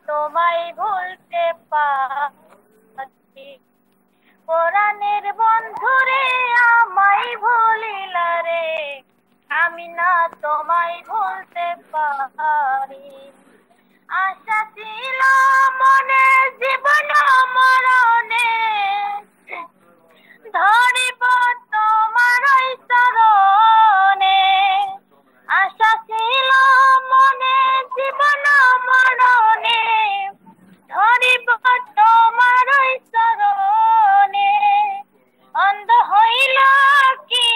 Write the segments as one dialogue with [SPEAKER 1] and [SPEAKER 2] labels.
[SPEAKER 1] তোমায় ভুলতে পারি। পরাণের বন্ধুরে আমায় ভুলিলা রে, আমি না তোমায় ভুলতে পারি। আশা ছিল মনে জীবন মরণে, ধরিব তোমার ওই চরণে। আশা ছিল মনে জীবন মরণে, ধরিব তোমার ওই চরণে। অন্ধ হইল কি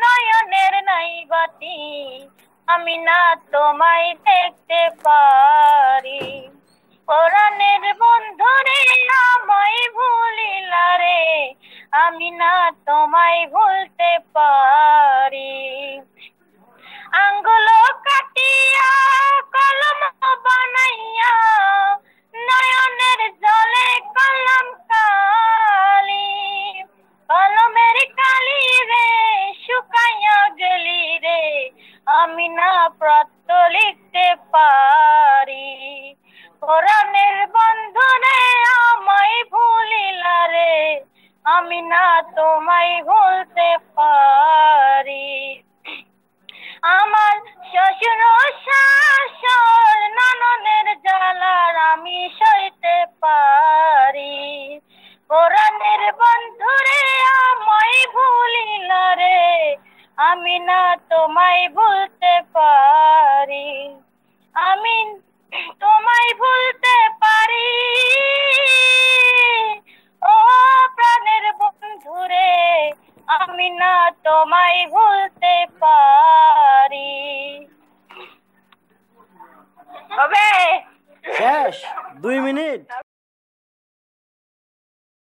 [SPEAKER 1] নয়নের নাই বাতি, আমি না তোমায় দেখতে পারি। পরাণের বন্ধুরে আমায় ভুলিলা রে, আমি না তোমায় ভুলতে পারি। আঙ্গুল কাটিয়া কলম বানাইয়া, নয়নের জলে কলম কালি। কলমের কালি রে শুকাইয়া গেলি রে, আমি না পত্র লিখতে পারি। পরাণের বন্ধুরে আমায় ভুলিলা রে, আমি না তোমায় ভুলতে পারি। আমার শ্বশুর শাশুর ননদের জ্বালার আমি সইতে পারি। পরাণের বন্ধুরে আমায় ভুলিলা রে, আমি না তোমায় ভুলতে পারি। আমি তোমায় ভুলতে পারি। ও প্রাণের বন্ধুরে, আমি না তোমায় ভুলতে পারি। হবে
[SPEAKER 2] শেষ 2 মিনিট।